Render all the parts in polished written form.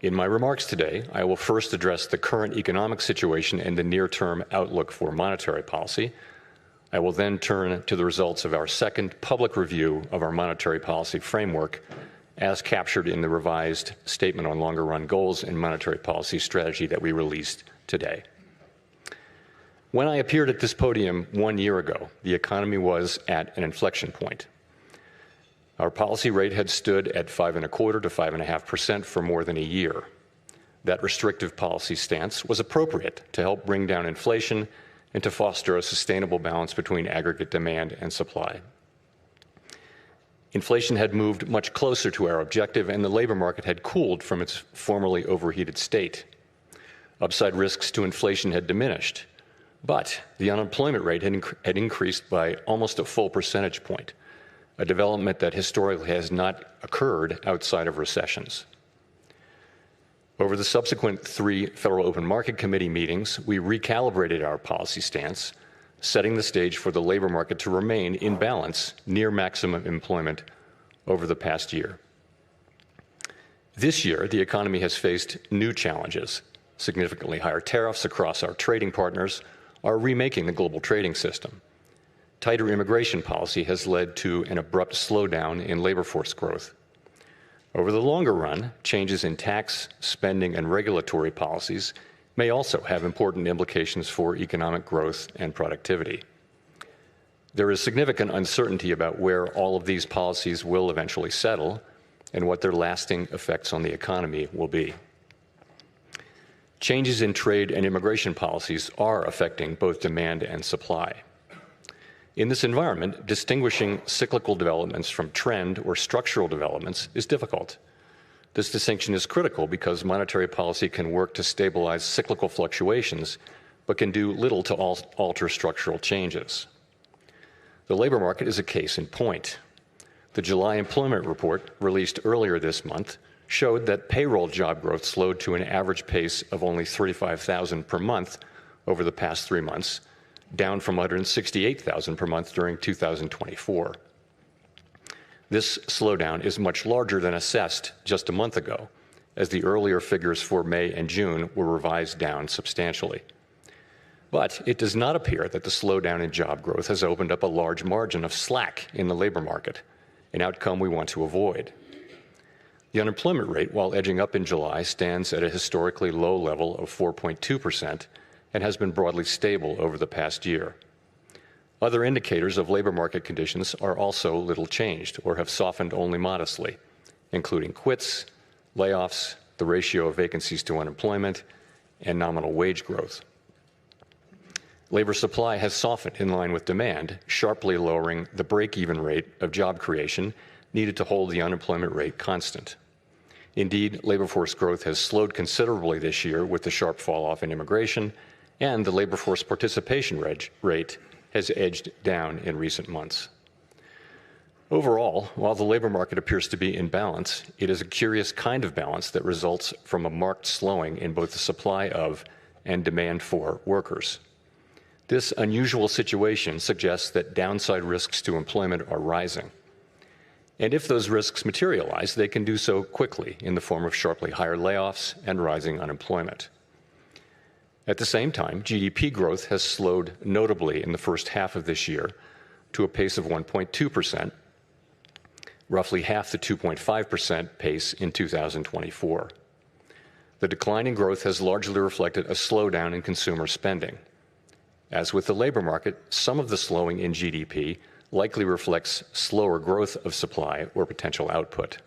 In my remarks today, I will first address the current economic situation and the near-term outlook for monetary policy. I will then turn to the results of our second public review of our monetary policy framework as captured in the revised Statement on Longer-Run Goals and Monetary Policy Strategy that we released today. When I appeared at this podium 1 year ago, the economy was at an inflection point. Our policy rate had stood at 5.25% to 5.5% for more than a year. That restrictive policy stance was appropriate to help bring down inflation and to foster a sustainable balance between aggregate demand and supply. Inflation had moved much closer to our objective, and the labor market had cooled from its formerly overheated state. Upside risks to inflation had diminished, but the unemployment rate had increased by almost a full percentage point, a development that historically has not occurred outside of recessions. Over the subsequent 3 Federal Open Market Committee meetings, we recalibrated our policy stance, setting the stage for the labor market to remain in balance near maximum employment over the past year. This year, the economy has faced new challenges. Significantly higher tariffs across our trading partners are remaking the global trading system. Tighter immigration policy has led to an abrupt slowdown in labor force growth. Over the longer run, changes in tax, spending, and regulatory policies may also have important implications for economic growth and productivity. There is significant uncertainty about where all of these policies will eventually settle and what their lasting effects on the economy will be. Changes in trade and immigration policies are affecting both demand and supply. In this environment, distinguishing cyclical developments from trend or structural developments is difficult. This distinction is critical because monetary policy can work to stabilize cyclical fluctuations, but can do little to alter structural changes. The labor market is a case in point. The July employment report, released earlier this month, showed that payroll job growth slowed to an average pace of only 35,000 per month over the past 3 months, down from 168,000 per month during 2024. This slowdown is much larger than assessed just a month ago, as the earlier figures for May and June were revised down substantially. But it does not appear that the slowdown in job growth has opened up a large margin of slack in the labor market, an outcome we want to avoid. The unemployment rate, while edging up in July, stands at a historically low level of 4.2% and has been broadly stable over the past year. Other indicators of labor market conditions are also little changed or have softened only modestly, including quits, layoffs, the ratio of vacancies to unemployment, and nominal wage growth. Labor supply has softened in line with demand, sharply lowering the break-even rate of job creation needed to hold the unemployment rate constant. Indeed, labor force growth has slowed considerably this year with the sharp fall-off in immigration, and the labor force participation rate has edged down in recent months. Overall, while the labor market appears to be in balance, it is a curious kind of balance that results from a marked slowing in both the supply of and demand for workers. This unusual situation suggests that downside risks to employment are rising. And if those risks materialize, they can do so quickly in the form of sharply higher layoffs and rising unemployment. At the same time, GDP growth has slowed notably in the first half of this year to a pace of 1.2%, roughly half the 2.5% pace in 2024. The decline in growth has largely reflected a slowdown in consumer spending. As with the labor market, some of the slowing in GDP likely reflects slower growth of supply or potential output.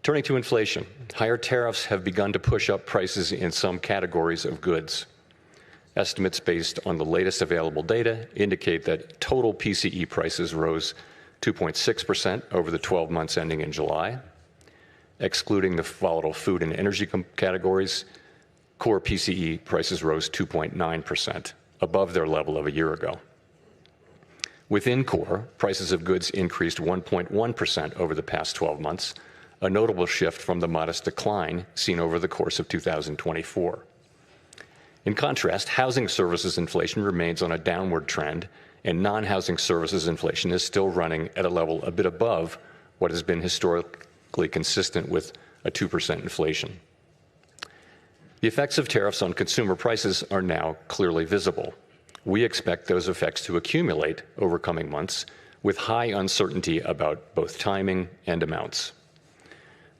Turning to inflation, higher tariffs have begun to push up prices in some categories of goods. Estimates based on the latest available data indicate that total PCE prices rose 2.6% over the 12 months ending in July. Excluding the volatile food and energy categories, core PCE prices rose 2.9%, above their level of a year ago. Within core, prices of goods increased 1.1% over the past 12 months, a notable shift from the modest decline seen over the course of 2024. In contrast, housing services inflation remains on a downward trend, and non-housing services inflation is still running at a level a bit above what has been historically consistent with a 2% inflation. The effects of tariffs on consumer prices are now clearly visible. We expect those effects to accumulate over coming months with high uncertainty about both timing and amounts.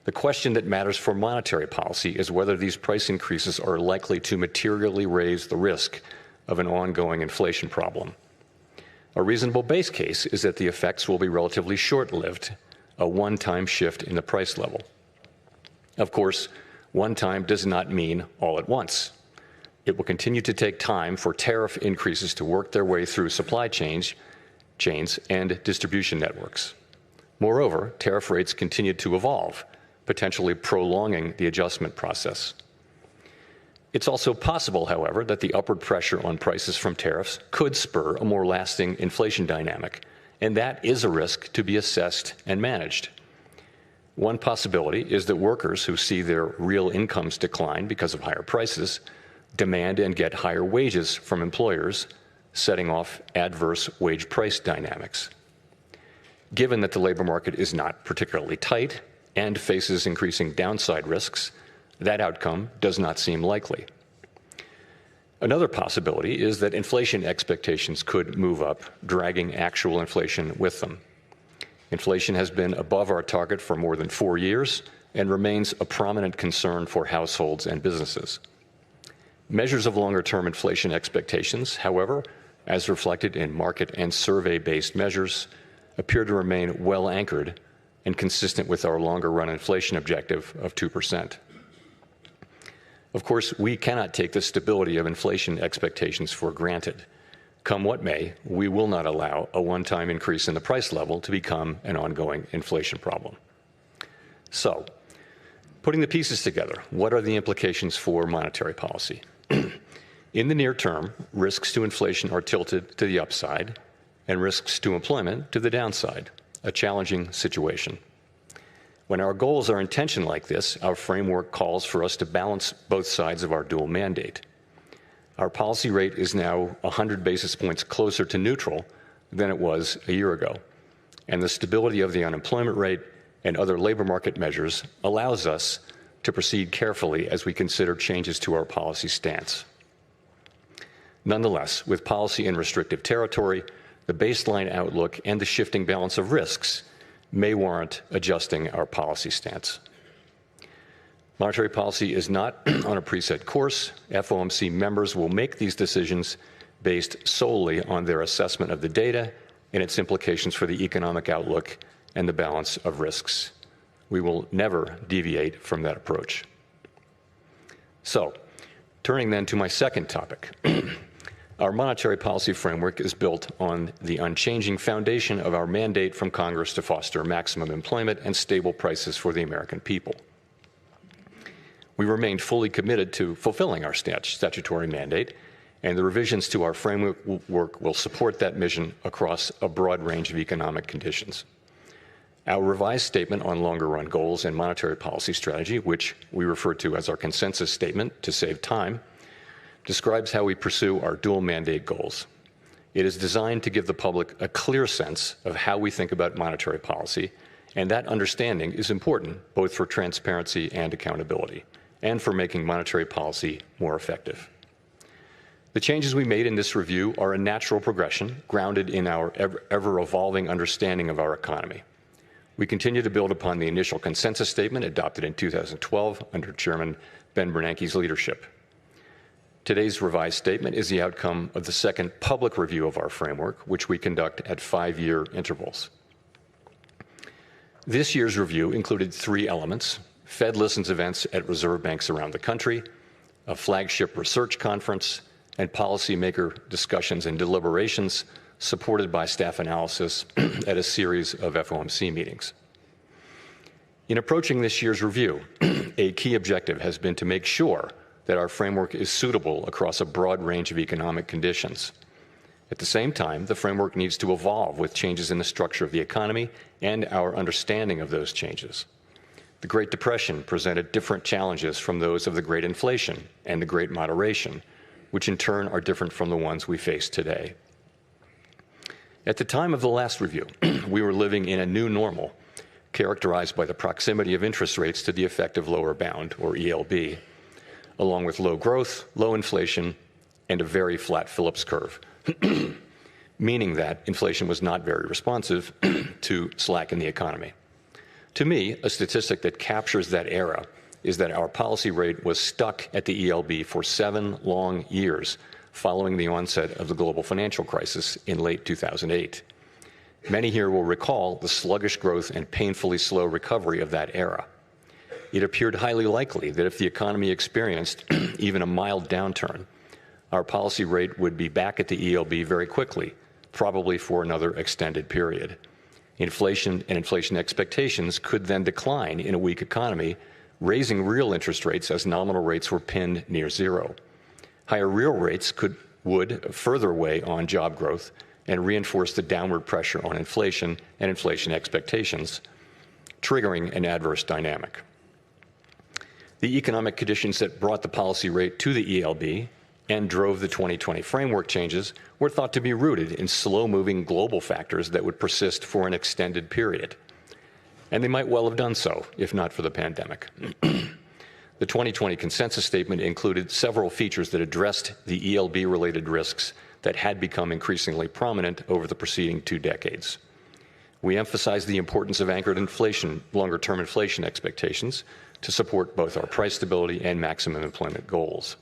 The question that matters for monetary policy is whether these price increases are likely to materially raise the risk of an ongoing inflation problem. A reasonable base case is that the effects will be relatively short-lived, a one-time shift in the price level. Of course, one time does not mean all at once. It will continue to take time for tariff increases to work their way through supply chains and distribution networks. Moreover, tariff rates continue to evolve, potentially prolonging the adjustment process. It's also possible, however, that the upward pressure on prices from tariffs could spur a more lasting inflation dynamic, and that is a risk to be assessed and managed. One possibility is that workers who see their real incomes decline because of higher prices demand and get higher wages from employers, setting off adverse wage price dynamics. Given that the labor market is not particularly tight and faces increasing downside risks, that outcome does not seem likely. Another possibility is that inflation expectations could move up, dragging actual inflation with them. Inflation has been above our target for more than 4 years and remains a prominent concern for households and businesses. Measures of longer-term inflation expectations, however, as reflected in market and survey-based measures, appear to remain well anchored and consistent with our longer-run inflation objective of 2%. Of course, we cannot take the stability of inflation expectations for granted. Come what may, we will not allow a one-time increase in the price level to become an ongoing inflation problem. So, putting the pieces together, what are the implications for monetary policy? In the near term, risks to inflation are tilted to the upside and risks to employment to the downside, a challenging situation. When our goals are in tension like this, our framework calls for us to balance both sides of our dual mandate. Our policy rate is now 100 basis points closer to neutral than it was a year ago, and the stability of the unemployment rate and other labor market measures allows us to proceed carefully as we consider changes to our policy stance. Nonetheless, with policy in restrictive territory, the baseline outlook and the shifting balance of risks may warrant adjusting our policy stance. Monetary policy is not on a preset course. FOMC members will make these decisions based solely on their assessment of the data and its implications for the economic outlook and the balance of risks. We will never deviate from that approach. So, turning then to my second topic. Our monetary policy framework is built on the unchanging foundation of our mandate from Congress to foster maximum employment and stable prices for the American people. We remain fully committed to fulfilling our statutory mandate, and the revisions to our framework will support that mission across a broad range of economic conditions. Our revised statement on longer-run goals and monetary policy strategy, which we refer to as our consensus statement to save time, describes how we pursue our dual mandate goals. It is designed to give the public a clear sense of how we think about monetary policy, and that understanding is important both for transparency and accountability, and for making monetary policy more effective. The changes we made in this review are a natural progression grounded in our ever-evolving understanding of our economy. We continue to build upon the initial consensus statement adopted in 2012 under Chairman Ben Bernanke's leadership. Today's revised statement is the outcome of the second public review of our framework, which we conduct at 5-year intervals. This year's review included 3 elements: Fed Listens events at reserve banks around the country, a flagship research conference, and policymaker discussions and deliberations supported by staff analysis at a series of FOMC meetings. In approaching this year's review, a key objective has been to make sure that our framework is suitable across a broad range of economic conditions. At the same time, the framework needs to evolve with changes in the structure of the economy and our understanding of those changes. The Great Depression presented different challenges from those of the Great Inflation and the Great Moderation, which in turn are different from the ones we face today. At the time of the last review, we were living in a new normal, characterized by the proximity of interest rates to the effective lower bound, or ELB, along with low growth, low inflation, and a very flat Phillips curve, meaning that inflation was not very responsive to slack in the economy. To me, a statistic that captures that era is that our policy rate was stuck at the ELB for 7 long years following the onset of the global financial crisis in late 2008. Many here will recall the sluggish growth and painfully slow recovery of that era. It appeared highly likely that if the economy experienced even a mild downturn, our policy rate would be back at the ELB very quickly, probably for another extended period. Inflation and inflation expectations could then decline in a weak economy, raising real interest rates as nominal rates were pinned near zero. Higher real rates would further weigh on job growth and reinforce the downward pressure on inflation and inflation expectations, triggering an adverse dynamic. The economic conditions that brought the policy rate to the ELB and drove the 2020 framework changes were thought to be rooted in slow-moving global factors that would persist for an extended period. And they might well have done so, if not for the pandemic. The 2020 consensus statement included several features that addressed the ELB-related risks that had become increasingly prominent over the preceding 2 decades. We emphasized the importance of anchored inflation, longer-term inflation expectations, to support both our price stability and maximum employment goals.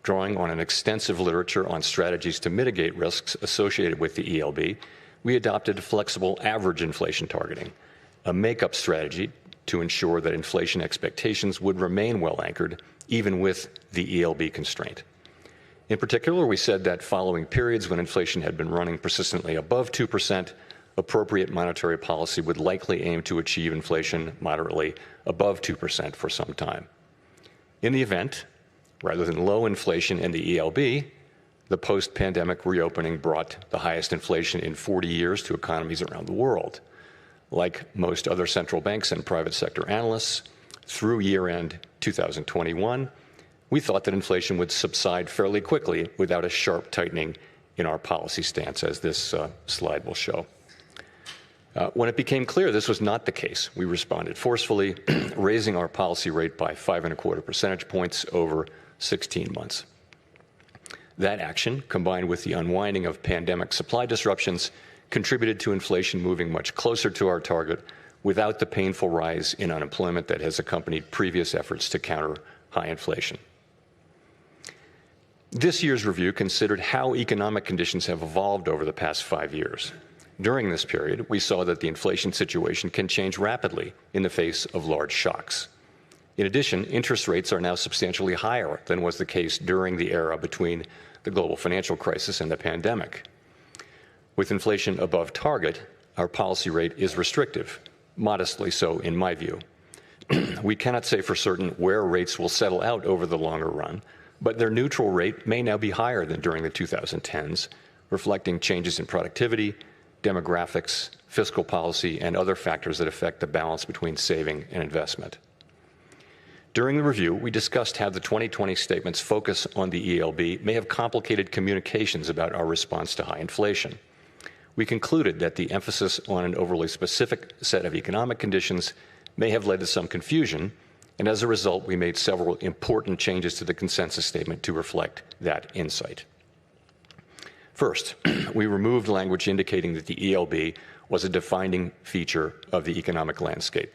Drawing on an extensive literature on strategies to mitigate risks associated with the ELB, we adopted flexible average inflation targeting, a make-up strategy to ensure that inflation expectations would remain well anchored, even with the ELB constraint. In particular, we said that following periods when inflation had been running persistently above 2%, appropriate monetary policy would likely aim to achieve inflation moderately above 2% for some time. In the event, rather than low inflation in the ELB, the post-pandemic reopening brought the highest inflation in 40 years to economies around the world. Like most other central banks and private sector analysts, through year-end 2021, we thought that inflation would subside fairly quickly without a sharp tightening in our policy stance, as this slide will show. When it became clear this was not the case, we responded forcefully, raising our policy rate by 5.25 percentage points over 16 months. That action, combined with the unwinding of pandemic supply disruptions, contributed to inflation moving much closer to our target without the painful rise in unemployment that has accompanied previous efforts to counter high inflation. This year's review considered how economic conditions have evolved over the past 5 years. During this period, we saw that the inflation situation can change rapidly in the face of large shocks. In addition, interest rates are now substantially higher than was the case during the era between the global financial crisis and the pandemic. With inflation above target, our policy rate is restrictive, modestly so in my view. We cannot say for certain where rates will settle out over the longer run, but their neutral rate may now be higher than during the 2010s, reflecting changes in productivity, demographics, fiscal policy, and other factors that affect the balance between saving and investment. During the review, we discussed how the 2020 statement's focus on the ELB may have complicated communications about our response to high inflation. We concluded that the emphasis on an overly specific set of economic conditions may have led to some confusion, and as a result, we made several important changes to the consensus statement to reflect that insight. First, we removed language indicating that the ELB was a defining feature of the economic landscape.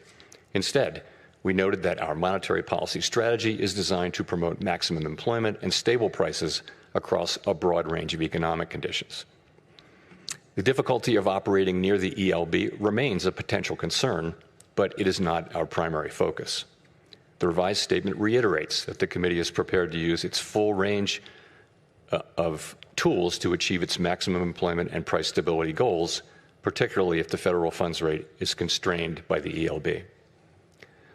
Instead, we noted that our monetary policy strategy is designed to promote maximum employment and stable prices across a broad range of economic conditions. The difficulty of operating near the ELB remains a potential concern, but it is not our primary focus. The revised statement reiterates that the committee is prepared to use its full range of tools to achieve its maximum employment and price stability goals, particularly if the federal funds rate is constrained by the ELB.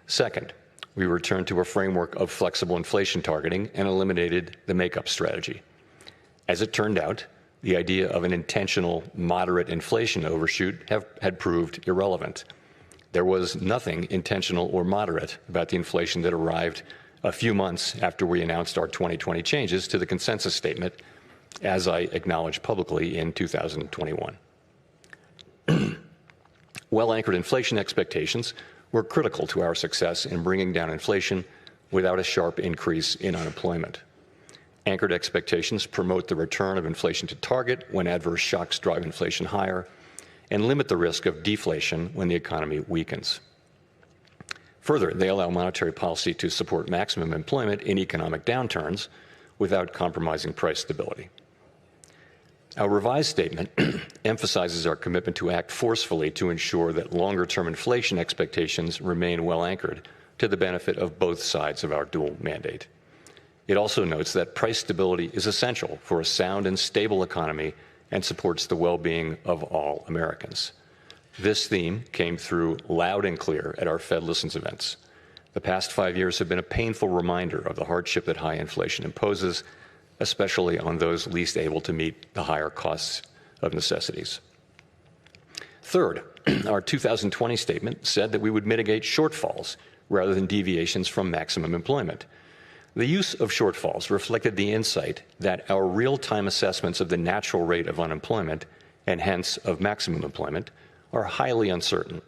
Second, we returned to a framework of flexible inflation targeting and eliminated the make-up strategy. As it turned out, the idea of an intentional moderate inflation overshoot had proved irrelevant. There was nothing intentional or moderate about the inflation that arrived a few months after we announced our 2020 changes to the consensus statement, as I acknowledged publicly in 2021. Well-anchored inflation expectations were critical to our success in bringing down inflation without a sharp increase in unemployment. Anchored expectations promote the return of inflation to target when adverse shocks drive inflation higher and limit the risk of deflation when the economy weakens. Further, they allow monetary policy to support maximum employment in economic downturns without compromising price stability. Our revised statement emphasizes our commitment to act forcefully to ensure that longer-term inflation expectations remain well anchored to the benefit of both sides of our dual mandate. It also notes that price stability is essential for a sound and stable economy and supports the well-being of all Americans. This theme came through loud and clear at our Fed Listens events. The past 5 years have been a painful reminder of the hardship that high inflation imposes, especially on those least able to meet the higher costs of necessities. Third, our 2020 statement said that we would mitigate shortfalls rather than deviations from maximum employment. The use of shortfalls reflected the insight that our real-time assessments of the natural rate of unemployment, and hence of maximum employment, are highly uncertain.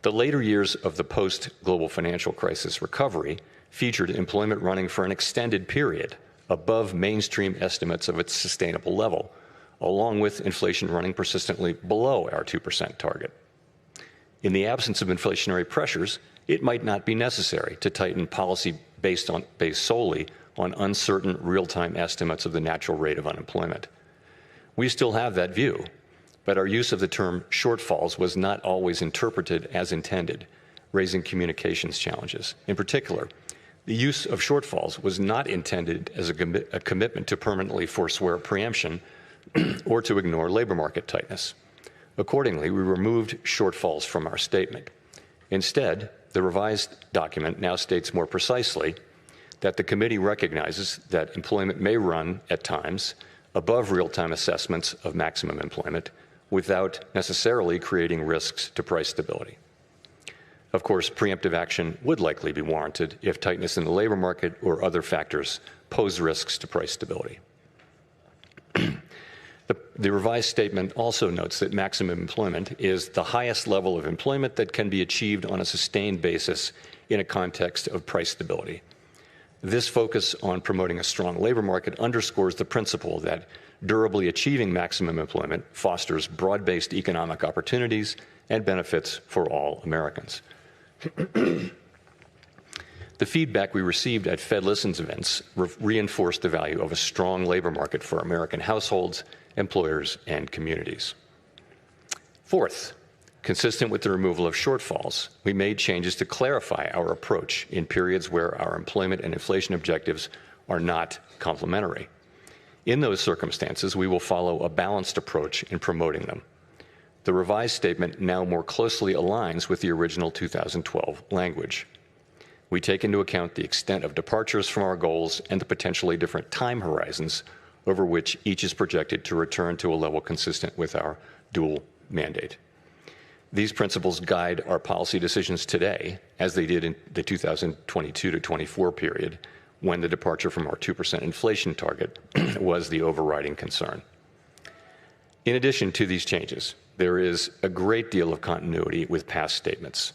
The later years of the post-global financial crisis recovery featured employment running for an extended period above mainstream estimates of its sustainable level, along with inflation running persistently below our 2% target. In the absence of inflationary pressures, it might not be necessary to tighten policy based solely on uncertain real-time estimates of the natural rate of unemployment. We still have that view, but our use of the term shortfalls was not always interpreted as intended, raising communications challenges. In particular, the use of shortfalls was not intended as a commitment to permanently forswear preemption or to ignore labor market tightness. Accordingly, we removed shortfalls from our statement. Instead, the revised document now states more precisely that the committee recognizes that employment may run at times above real-time assessments of maximum employment without necessarily creating risks to price stability. Of course, preemptive action would likely be warranted if tightness in the labor market or other factors pose risks to price stability. The revised statement also notes that maximum employment is the highest level of employment that can be achieved on a sustained basis in a context of price stability. This focus on promoting a strong labor market underscores the principle that durably achieving maximum employment fosters broad-based economic opportunities and benefits for all Americans. The feedback we received at Fed Listens events reinforced the value of a strong labor market for American households, employers, and communities. Fourth, consistent with the removal of shortfalls, we made changes to clarify our approach in periods where our employment and inflation objectives are not complementary. In those circumstances, we will follow a balanced approach in promoting them. The revised statement now more closely aligns with the original 2012 language. We take into account the extent of departures from our goals and the potentially different time horizons over which each is projected to return to a level consistent with our dual mandate. These principles guide our policy decisions today, as they did in the 2022 to 24 period, when the departure from our 2% inflation target was the overriding concern. In addition to these changes, there is a great deal of continuity with past statements.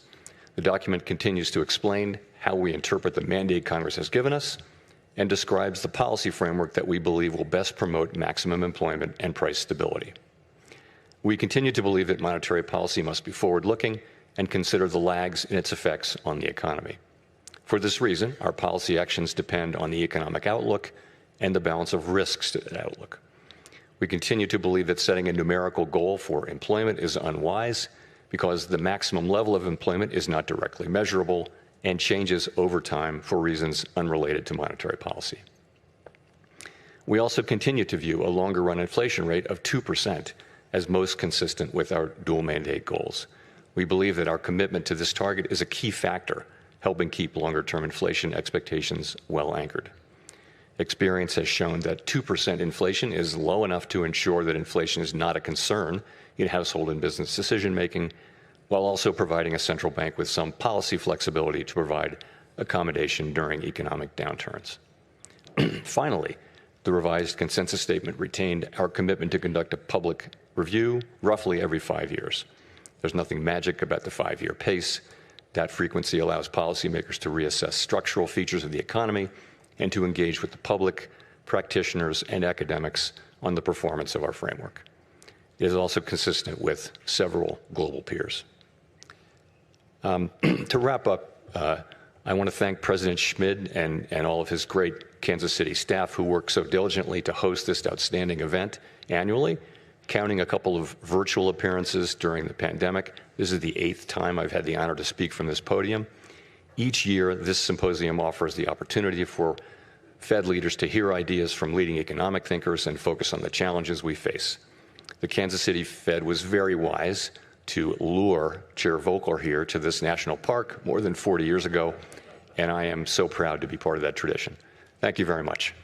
The document continues to explain how we interpret the mandate Congress has given us and describes the policy framework that we believe will best promote maximum employment and price stability. We continue to believe that monetary policy must be forward-looking and consider the lags in its effects on the economy. For this reason, our policy actions depend on the economic outlook and the balance of risks to that outlook. We continue to believe that setting a numerical goal for employment is unwise because the maximum level of employment is not directly measurable and changes over time for reasons unrelated to monetary policy. We also continue to view a longer-run inflation rate of 2% as most consistent with our dual mandate goals. We believe that our commitment to this target is a key factor, helping keep longer-term inflation expectations well anchored. Experience has shown that 2% inflation is low enough to ensure that inflation is not a concern in household and business decision-making, while also providing a central bank with some policy flexibility to provide accommodation during economic downturns. Finally, the revised consensus statement retained our commitment to conduct a public review roughly every 5 years. There's nothing magic about the 5-year pace. That frequency allows policymakers to reassess structural features of the economy and to engage with the public, practitioners, and academics on the performance of our framework. It is also consistent with several global peers. To wrap up, I want to thank President Schmid and all of his great Kansas City staff who work so diligently to host this outstanding event annually, counting a couple of virtual appearances during the pandemic. This is the 8th time I've had the honor to speak from this podium. Each year, this symposium offers the opportunity for Fed leaders to hear ideas from leading economic thinkers and focus on the challenges we face. The Kansas City Fed was very wise to lure Chair Volcker here to this national park more than 40 years ago, and I am so proud to be part of that tradition. Thank you very much.